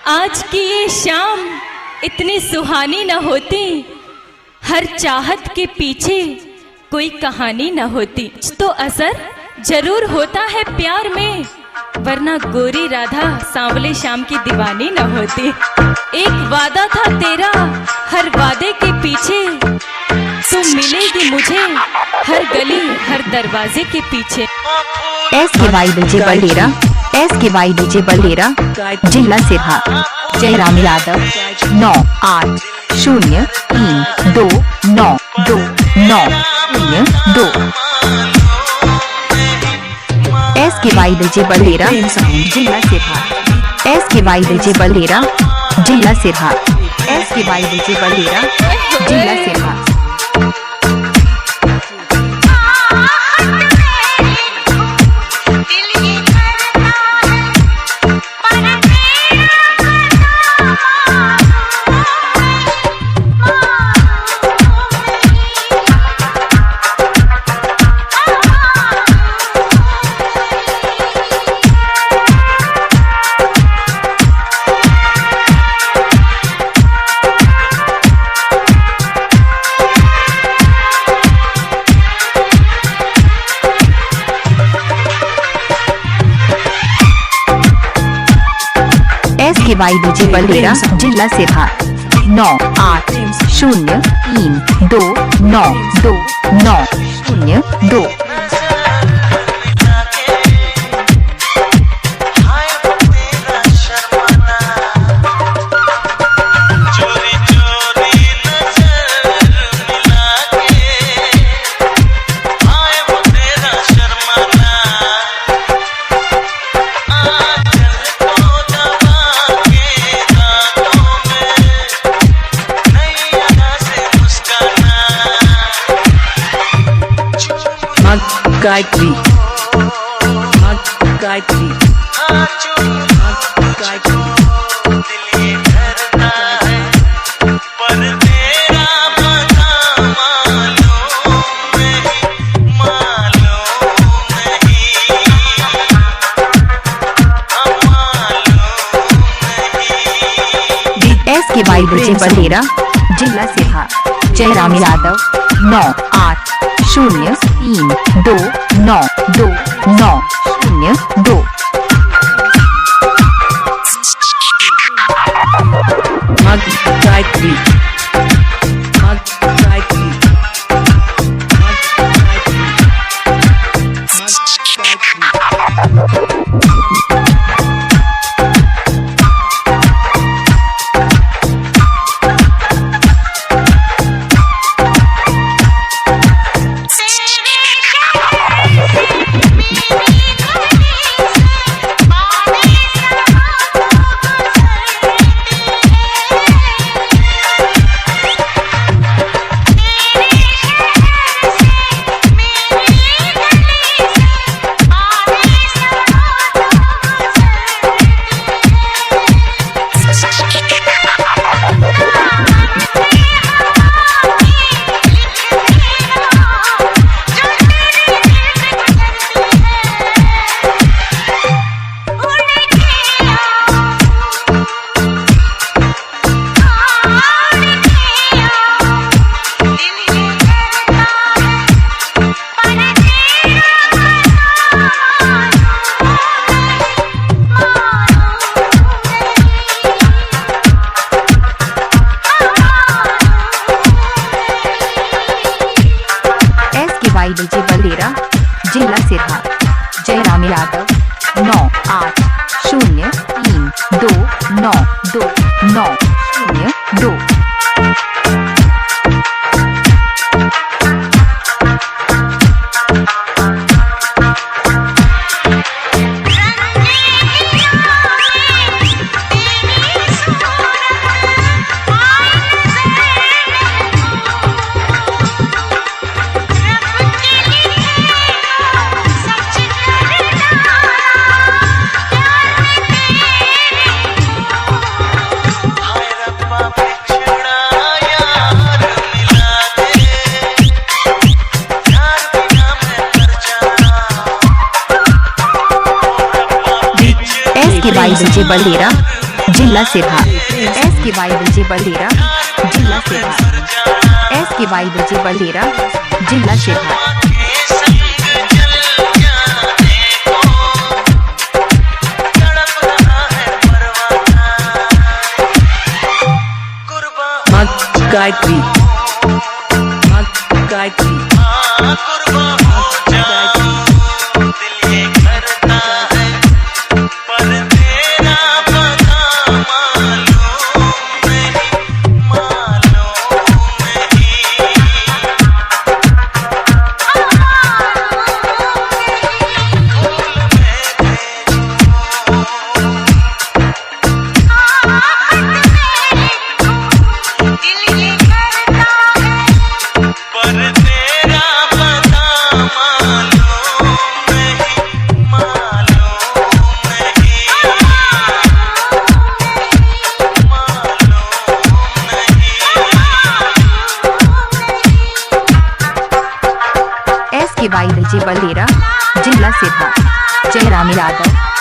आज की ये शाम इतनी सुहानी न होती, हर चाहत के पीछे कोई कहानी न होती। तो असर जरूर होता है प्यार में, वरना गोरी राधा सांवले शाम की दीवानी न होती। एक वादा था तेरा, हर वादे के पीछे तू मिलेगी मुझे, हर गली हर दरवाजे के पीछे। SKY DJ Balera, SKY DJ Balera, जिला सिरहा, जयराम यादव 9803292902। SKY DJ बलेरा, जिला सिरहा, SKY DJ बलेरा, जिला सिरहा, SKY DJ बलेरा, जिला सिरहा। SKY DJ बलेरा, जिला सिरहा 9803292902। गायत्री गायत्री गायत्री दिल ये डरता है, पर तेरा पता मालूम नहीं, मालूम नहीं, मालूम नहीं। SKY DJ बलेरा, जिला सिरहा, जयराम यादव 9803292902। गायत्री गायत्री DJ बलेरा, जिला सिरहा, जयराम यादव 9803292902। SKY DJ बलेरा, जिला सिरहा। SKY विजय बलेरा जिला सिरहा। SKY विजय बलेरा जिला सिरहा। गायत्री गायत्री दिल ये करता है पर तेरा पता मालूम नहीं SKY विजय बलेरा जिला सिरहा। जयराम यादव।